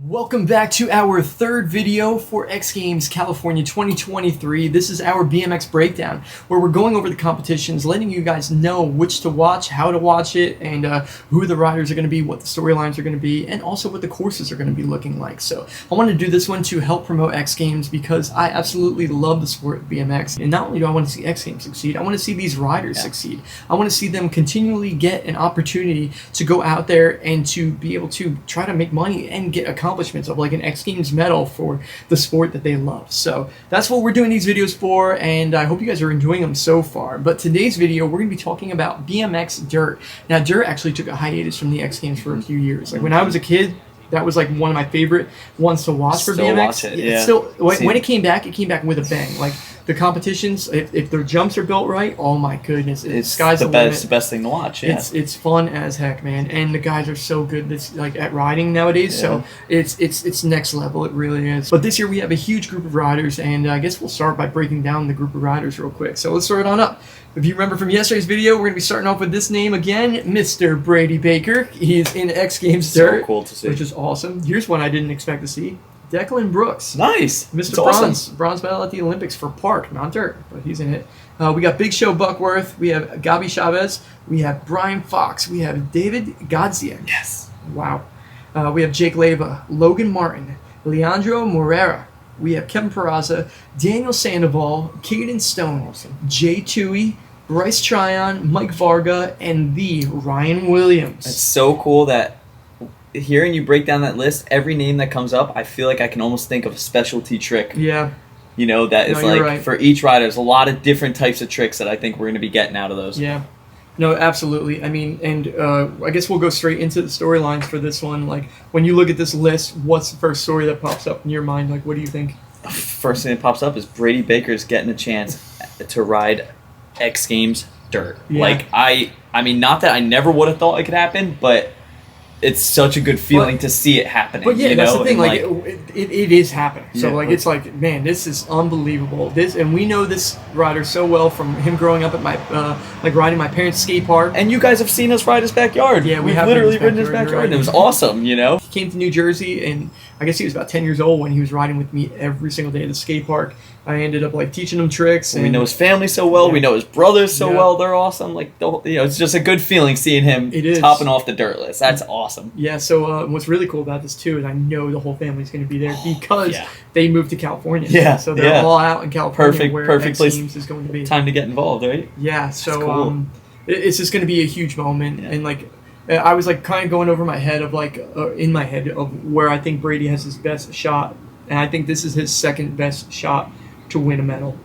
Welcome back to our third video for X Games California 2023. This is our BMX breakdown, where we're going over the competitions, letting you guys know which to watch, how to watch it, and who the riders are going to be, what the storylines are going to be, and also what the courses are going to be looking like. So I want to do this one to help promote X Games because I absolutely love the sport of BMX. And not only do I want to see X Games succeed, I want to see these riders succeed. I want to see them continually get an opportunity to go out there and to be able to try to make money and get accomplishments of like an X Games medal for the sport that they love. So that's what we're doing these videos for, and I hope you guys are enjoying them so far. But today's video, we're going to be talking about BMX Dirt. Now, Dirt actually took a hiatus from the X Games for a few years. Like when I was a kid, that was like one of my favorite ones to watch for BMX. Watch it, yeah. Still, when it came back with a bang. Like the competitions, if their jumps are built right, oh my goodness, it's sky's the limit. limit. It's the best thing to watch. Yeah. It's fun as heck, man, and the guys are so good. This like at riding nowadays, so it's next level. It really is. But this year we have a huge group of riders, and I guess we'll start by breaking down the group of riders real quick. So let's start on up. If you remember from yesterday's video, we're going to be starting off with this name again, Mr. Brady Baker. He's in X Games Dirt, so cool to see, which is awesome. Here's one I didn't expect to see. Declan Brooks. Nice. Mr. Bronze medal at the Olympics for Park, not Dirt, but he's in it. We got Big Show Buckworth. We have Gabi Chavez. We have Brian Fox. We have David Godziak. Yes. Wow. We have Jake Leva, Logan Martin, Leandro Morera. We have Kevin Peraza, Daniel Sandoval, Caden Stone, Jay Tui, Bryce Tryon, Mike Varga, and the Ryan Williams. It's so cool that hearing you break down that list, every name that comes up, I feel like I can almost think of a specialty trick. Yeah. You know, that is like, right. For each rider, there's a lot of different types of tricks that I think we're going to be getting out of those. Yeah. No, absolutely. I mean, and I guess we'll go straight into the storylines for this one. Like, when you look at this list, what's the first story that pops up in your mind? Like, what do you think? First thing that pops up is Brady Baker's getting a chance to ride X Games Dirt. Yeah. Like, I mean, not that I never would have thought it could happen, but it's such a good feeling to see it happening. But yeah, you that's know? the thing. Like, it is happening. So Yeah. like, it's like, man, this is unbelievable. And we know this rider so well from him growing up at my like riding my parents' skate park. And you guys have seen us ride his backyard. Yeah, We've have literally ridden his backyard, right. and it was awesome. You know, He came to New Jersey, and I guess he was about 10 years old when he was riding with me every single day at the skate park. I ended up like teaching him tricks. And we know his family so well. Yeah. We know his brothers so Yeah. well. They're awesome. Like, it's just a good feeling seeing him topping off the dirt list. That's awesome. Yeah. So what's really cool about this too is I know the whole family's going to be there because they moved to California. Yeah. So they're all out in California. Perfect X place. Games is going to be. Time to get involved, right? Yeah. So cool. It's just going to be a huge moment, and like I was like kind of going over my head of like in my head of where I think Brady has his best shot, and I think this is his second best shot to win a medal.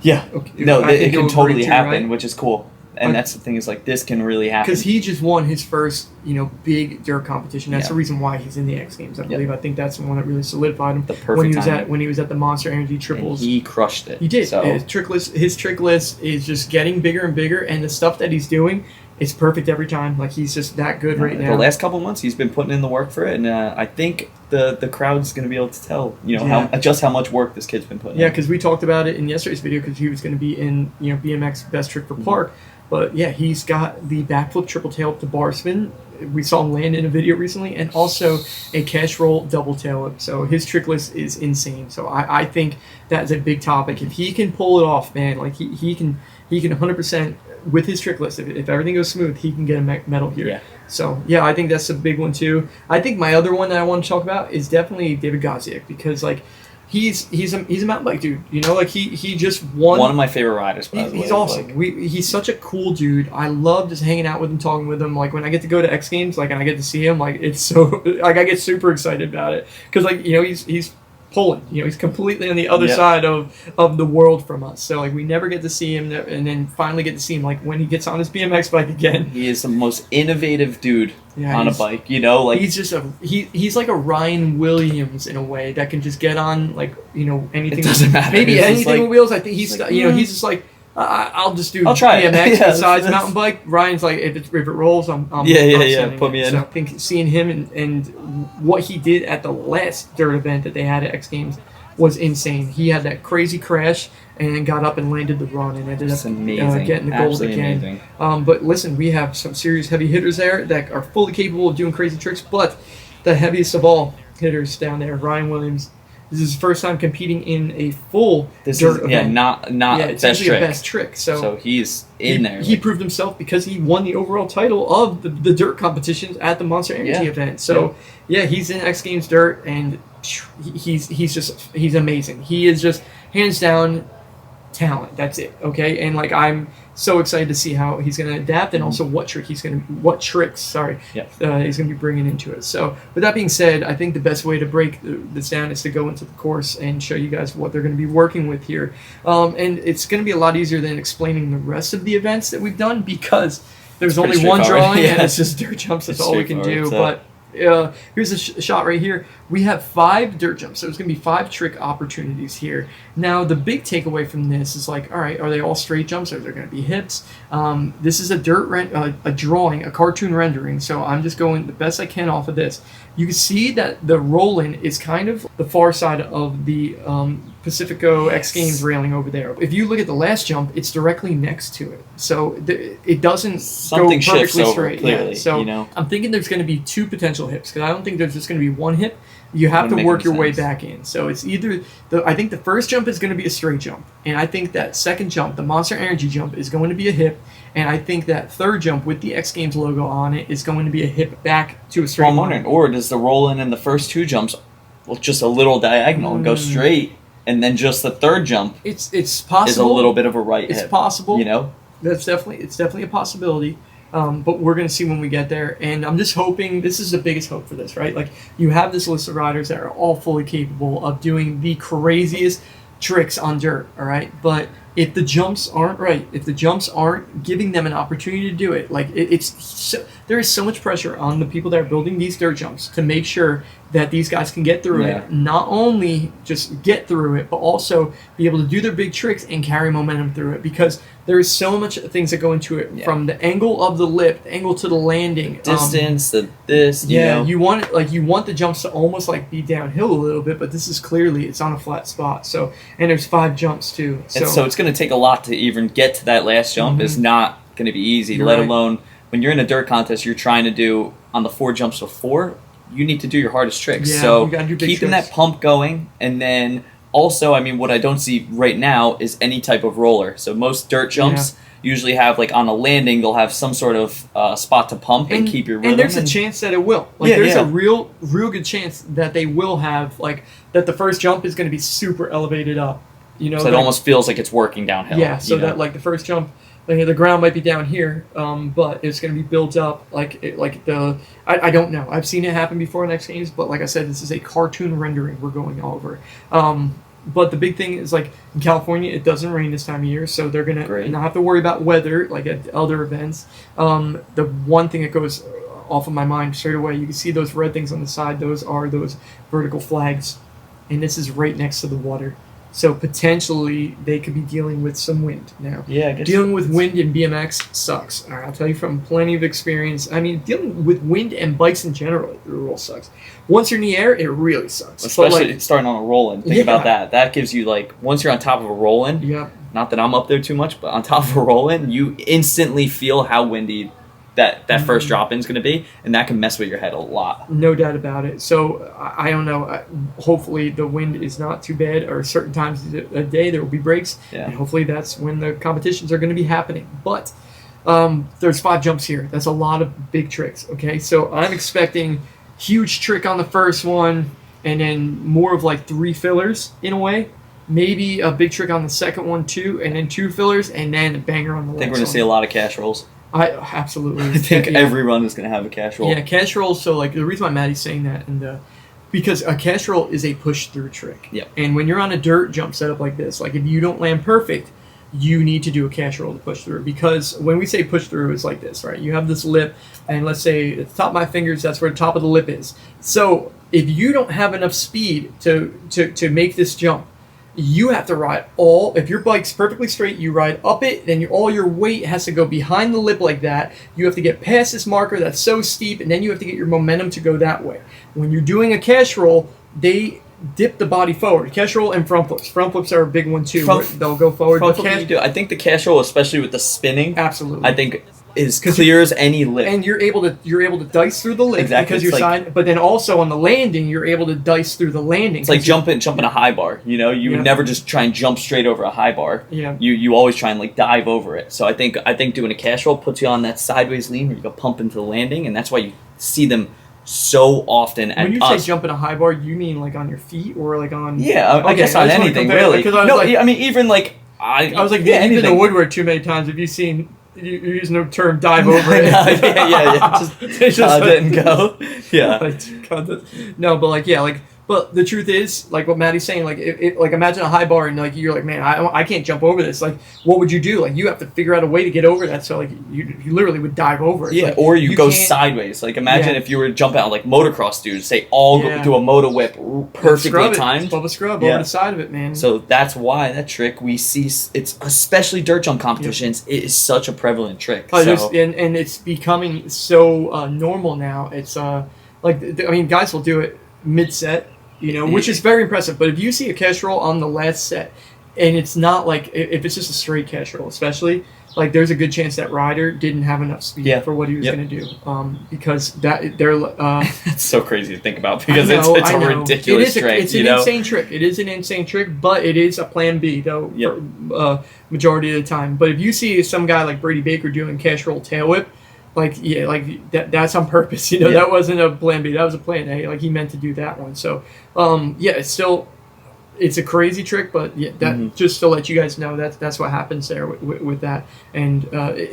Yeah. Okay. No, it can you'll totally agree too, happen, right? which is cool. And that's the thing is like this can really happen because he just won his first, big dirt competition. That's Yeah. the reason why he's in the X Games. I believe. I think that's the one that really solidified him. The perfect timing. When he was at the Monster Energy Triples. And he crushed it. He did. So. His trick list is just getting bigger and bigger, and the stuff that he's doing is perfect every time. Like he's just that good right now. The last couple of months, he's been putting in the work for it, and I think the crowd's going to be able to tell, how much work this kid's been putting in. Yeah, because we talked about it in yesterday's video because he was going to be in BMX Best Trick for Park. But yeah, he's got the backflip triple tail up to bar spin. We saw him land in a video recently, and also a cash roll double tail whip. So his trick list is insane. So I think that's a big topic. If he can pull it off, man, like he can 100% with his trick list. If everything goes smooth, he can get a medal here. Yeah. So yeah, I think that's a big one too. I think my other one that I want to talk about is definitely David Godziak because like. He's a mountain bike dude, like he just won. One of my favorite riders, by the way. He's awesome. Like, he's such a cool dude. I love just hanging out with him, talking with him. Like when I get to go to X Games, like and I get to see him, like it's so like I get super excited about it because like he's Poland. He's completely on the other side of the world from us. So like we never get to see him, and then finally get to see him like when he gets on his BMX bike again. He is the most innovative dude on a bike. Like he's just he's like a Ryan Williams in a way that can just get on like anything. It doesn't matter. Maybe it's anything like, with wheels. I think he's like, he's just like. I'll just do I'll try BMX it. besides mountain bike. Ryan's like, if it rolls, I'm put me in. So I think seeing him and what he did at the last dirt event that they had at X Games was insane. He had that crazy crash and then got up and landed the run and ended up getting the gold again. But listen, we have some serious heavy hitters there that are fully capable of doing crazy tricks, but the heaviest of all, hitters down there. Ryan Williams. This is his first time competing in a full dirt event. Not it's best usually trick. a best trick. So he's in there. He proved himself because he won the overall title of the dirt competitions at the Monster Energy event. So he's in X Games Dirt, and he's amazing. He is just hands down talent. That's it. Okay, and like I'm so excited to see how he's going to adapt, and also what tricks he's going to be bringing into it. So with that being said, I think the best way to break this down is to go into the course and show you guys what they're going to be working with here, and it's going to be a lot easier than explaining the rest of the events that we've done, because there's only one drawing and it's just dirt jumps. That's all we can do. But here's a shot right here. We have 5 dirt jumps, so it's going to be 5 trick opportunities here. Now, the big takeaway from this is like, all right, are they all straight jumps? Are there going to be hips? This is a a drawing, a cartoon rendering, so I'm just going the best I can off of this. You can see that the roll-in is kind of the far side of the Pacifico X Games railing over there. If you look at the last jump, it's directly next to it, so it doesn't go perfectly straight. Clearly, so I'm thinking there's going to be 2 potential hips, because I don't think there's just going to be 1 hip. You have to work your way back in. So it's either I think the first jump is going to be a straight jump, and I think that second jump, the Monster Energy jump, is going to be a hip, and I think that third jump with the X Games logo on it is going to be a hip back to a straight. I'm wondering, or does the roll in the first 2 jumps look just a little diagonal and go straight, and then just the third jump it's possible is a little bit of a right hip. It's possible. It's definitely a possibility. But we're going to see when we get there, and I'm just hoping, this is the biggest hope for this, right? Like, you have this list of riders that are all fully capable of doing the craziest tricks on dirt, all right? But if the jumps aren't right, if the jumps aren't giving them an opportunity to do it, like, there is so much pressure on the people that are building these dirt jumps to make sure that these guys can get through it. Not only just get through it, but also be able to do their big tricks and carry momentum through it, because there is so much things that go into it, from the angle of the lip, the angle to the landing, distance, you want the jumps to almost like be downhill a little bit, but this is clearly it's on a flat spot. So, and there's 5 jumps too. So it's going to take a lot to even get to that last jump. It's not going to be easy. Let alone when you're in a dirt contest, you're trying to do on the 4 jumps before. You need to do your hardest tricks. So keeping that pump going, and then also, I mean, what I don't see right now is any type of roller. So most dirt jumps usually have, like, on a landing, they'll have some sort of spot to pump and keep your rhythm. And there's a chance that it will. Like, there's a real good chance that they will have, like, that the first jump is going to be super elevated up. So it almost feels like it's working downhill. Yeah, so that, like, the first jump, the ground might be down here, but it's going to be built up I don't know. I've seen it happen before in X Games, but like I said, this is a cartoon rendering we're going over. But the big thing is, like, in California, it doesn't rain this time of year, so they're going to not have to worry about weather like at other events. The one thing that goes off of my mind straight away, you can see those red things on the side. Those are those vertical flags, and this is right next to the water. So potentially they could be dealing with some wind now. Yeah, I guess dealing with wind in BMX sucks. All right, I'll tell you from plenty of experience. I mean, dealing with wind and bikes in general, it really sucks. Once you're in the air, it really sucks. Especially starting on a roll-in. Think about that. That gives you, like, once you're on top of a roll-in, not that I'm up there too much, but on top of a roll-in, you instantly feel how windy that first drop-in is going to be, and that can mess with your head a lot. No doubt about it. So, I don't know. Hopefully the wind is not too bad, or certain times a day there will be breaks, and hopefully that's when the competitions are going to be happening. But there's 5 jumps here. That's a lot of big tricks, okay? So I'm expecting huge trick on the first one, and then more of like 3 fillers in a way. Maybe a big trick on the second one too, and then 2 fillers, and then a banger on the last one. I think we're going to see a lot of cash rolls. Absolutely. I think every run is going to have a cash roll. Yeah, cash roll. So, like, the reason why Matty's saying that, because a cash roll is a push-through trick. Yeah. And when you're on a dirt jump setup like this, like, if you don't land perfect, you need to do a cash roll to push through. Because when we say push through, it's like this, right? You have this lip, and let's say at the top of my fingers, that's where the top of the lip is. So if you don't have enough speed to make this jump, you have to ride if your bike's perfectly straight, you ride up it, then all your weight has to go behind the lip like that. You have to get past this marker that's so steep, and then you have to get your momentum to go that way. When you're doing a cash roll, they dip the body forward. Cash roll and front flips. Front flips are a big one too. They'll go forward. I think the cash roll, especially with the spinning, absolutely. I think is clear as any lip, and you're able to dice through the lip exactly. because you're signed. But then also on the landing, you're able to dice through the landing. It's like jumping a high bar. You know, you would never just try and jump straight over a high bar. Yeah. You always try and like dive over it. So I think doing a cash roll puts you on that sideways lean where you go pump into the landing, and that's why you see them so often at When you say jump in a high bar, you mean like on your feet or like on? Yeah, I guess on anything really. I mean even like I was like, you've been to Woodward too many times. Have you seen? You're using the term dive over it. yeah. Just didn't go. Yeah. No, but like, but the truth is, like what Matty's saying, like, like imagine a high bar and like you're like, man, I can't jump over this. Like, what would you do? Like, you have to figure out a way to get over that. So like, you literally would dive over it. Yeah, like, or you go sideways. Like, imagine if you were to jump out like motocross dudes, say all go do a moto whip perfectly timed. Bubba scrub over the side of it, man. So that's why that trick we see. It's especially dirt jump competitions. It is such a prevalent trick. And it's becoming so normal now. It's guys will do it mid set. You know, which is very impressive. But if you see a cash roll on the last set, and it's not like if it's just a straight cash roll, especially like there's a good chance that rider didn't have enough speed for what he was going to do. Because they're it's so crazy to think about because it's a ridiculous trick. It's an insane trick. It is an insane trick, but it is a plan B though for majority of the time. But if you see some guy like Brady Baker doing cash roll tail whip. That's on purpose. You know, that wasn't a plan B. That was a plan A. Like, he meant to do that one. So, it's a crazy trick, but just to let you guys know, that's what happens there with that. And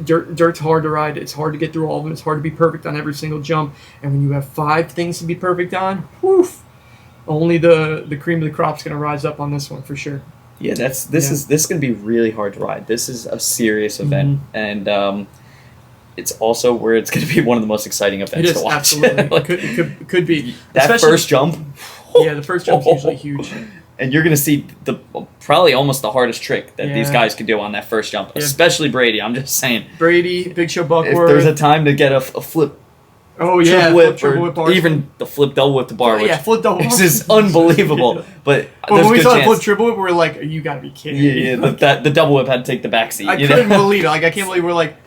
dirt's hard to ride. It's hard to get through all of them. It's hard to be perfect on every single jump. And when you have 5 things to be perfect on, only the cream of the crop's going to rise up on this one for sure. Yeah, this is going to be really hard to ride. This is a serious event, and it's also where it's going to be one of the most exciting events to watch. Absolutely. It could be. That first jump. Yeah, the first jump's usually huge. And you're going to see probably almost the hardest trick that these guys can do on that first jump, especially Brady. I'm just saying. Brady, Big Show Buckworth. If there's a time to get a flip. Oh yeah, triple whip or even the flip double whip the bar. Flip double. This is unbelievable. But when we saw the flip triple whip, we were like, "You got to be kidding!" Yeah. The double whip had to take the back seat. I couldn't believe it. Like, I can't believe we're like.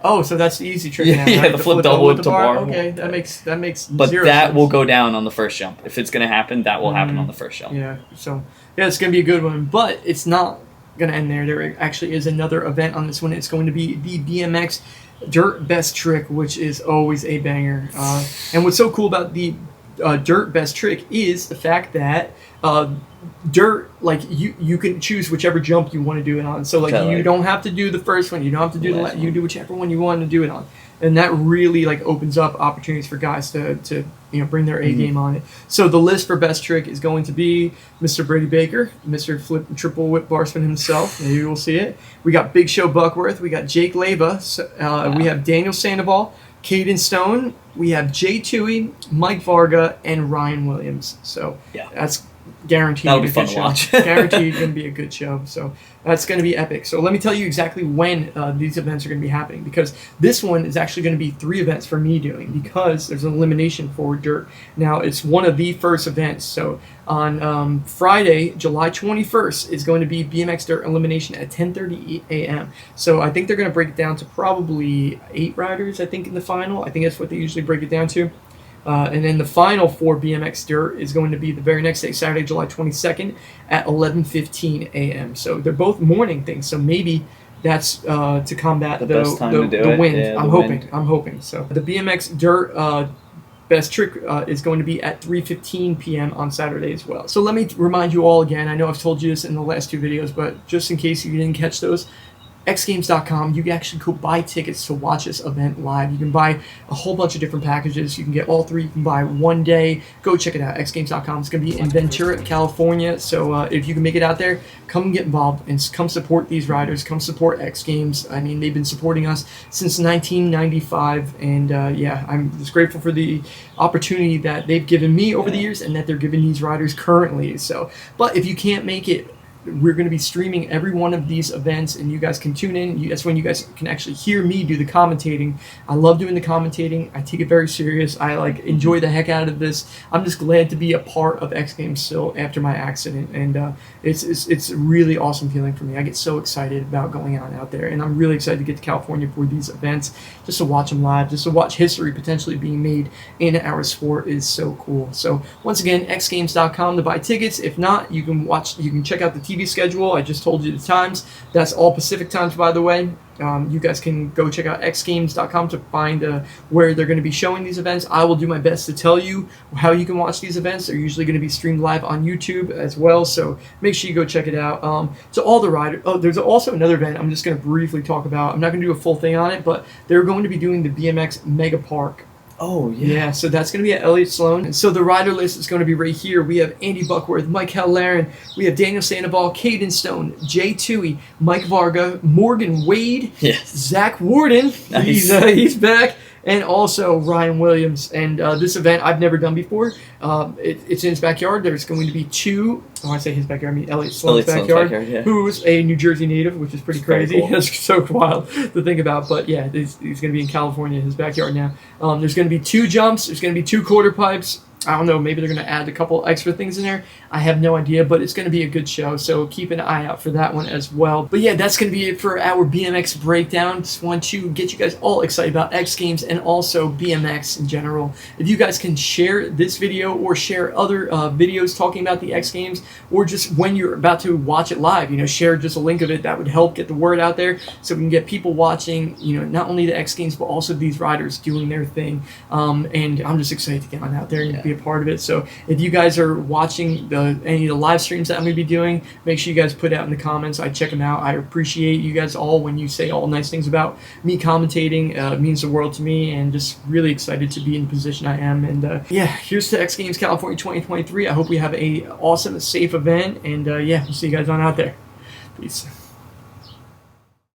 Oh, so that's the easy trick now, right? The flip double whip to bar. Okay, that makes but zero that sense. will go down on the first jump. If it's going to happen, that will happen on the first jump. Yeah, so it's going to be a good one, but it's not going to end there. There actually is another event on this one. It's going to be the BMX Dirt Best Trick, which is always a banger. And what's so cool about the Dirt Best Trick is the fact that dirt, like you can choose whichever jump you want to do it on. So you don't have to do the first one. You don't have to do the last. You do whichever one you want to do it on, and that really like opens up opportunities for guys to bring their A game on it. So the list for best trick is going to be Mr. Brady Baker, Mr. Flip and Triple Whip Barsman himself. Maybe we'll see it. We got Big Show Buckworth. We got Jake Leyva. We have Daniel Sandoval, Caden Stone. We have Jay Toohey, Mike Varga, and Ryan Williams. So that's guaranteed. That'll be fun to watch. Guaranteed going to be a good show. So that's going to be epic. So let me tell you exactly when these events are going to be happening, because this one is actually going to be 3 events for me doing, because there's an elimination for dirt. Now, it's one of the first events. So on Friday, July 21st, is going to be BMX Dirt Elimination at 10:30 a.m. So I think they're going to break it down to probably 8 riders, I think, in the final. I think that's what they usually break it down to. And then the final for BMX Dirt is going to be the very next day, Saturday, July 22nd at 11:15 a.m. So they're both morning things. So maybe that's to combat the wind. Yeah, I'm hoping. So the BMX Dirt best trick is going to be at 3:15 p.m. on Saturday as well. So let me remind you all again. I know I've told you this in the last 2 videos, but just in case you didn't catch those, xgames.com, you can actually go buy tickets to watch this event live. You can buy a whole bunch of different packages. You can get all 3. You can buy one day. Go check it out, xgames.com. It's going to be in Ventura, California. So if you can make it out there, come get involved and come support these riders. Come support X Games. I mean, they've been supporting us since 1995. And I'm just grateful for the opportunity that they've given me over the years and that they're giving these riders currently. So, but if you can't make it, we're going to be streaming every one of these events, and you guys can tune in. That's when you guys can actually hear me do the commentating. I love doing the commentating. I take it very serious. I like enjoy the heck out of this. I'm just glad to be a part of X Games still after my accident, and it's a really awesome feeling for me. I get so excited about going on out there, and I'm really excited to get to California for these events, just to watch them live, just to watch history potentially being made in our sport is so cool. So once again, xgames.com to buy tickets. If not, you can check out the TV schedule. I just told you the times. That's all Pacific times, by the way. You guys can go check out xgames.com to find where they're going to be showing these events. I will do my best to tell you how you can watch these events. They're usually going to be streamed live on YouTube as well, so make sure you go check it out. So all the riders, there's also another event I'm just going to briefly talk about. I'm not going to do a full thing on it, but they're going to be doing the BMX Megapark. Oh, yeah. Yeah, so that's going to be at Elliott Sloan. And so the rider list is going to be right here. We have Andy Buckworth, Mike Hell-Laren, we have Daniel Sandoval, Caden Stone, Jay Toohey, Mike Varga, Morgan Wade, yes, Zach Warden, nice. He's back, and also Ryan Williams. And this event I've never done before. It's in his backyard. There's going to be when I say his backyard, I mean Elliott Sloan's backyard, yeah. Who's a New Jersey native, which is pretty crazy. Cool. That's so wild to think about. But yeah, he's going to be in California, his backyard now. There's going to be 2 jumps. There's going to be 2 quarter pipes. I don't know, maybe they're going to add a couple extra things in there. I have no idea, but it's going to be a good show, so keep an eye out for that one as well. But yeah, that's going to be it for our BMX breakdown. Just want to get you guys all excited about X Games and also BMX in general. If you guys can share this video or share other videos talking about the X Games, or just when you're about to watch it live, share just a link of it, that would help get the word out there so we can get people watching, not only the X Games, but also these riders doing their thing. And I'm just excited to get on out there and be a part of it. So if you guys are watching any of the live streams that I'm going to be doing, make sure you guys put out in the comments. I check them out. I appreciate you guys all when you say all nice things about me commentating. It means the world to me, and just really excited to be in the position I am. And yeah, here's to X Games California 2023. I hope we have a awesome, safe event, and yeah, we'll see you guys on out there. Peace.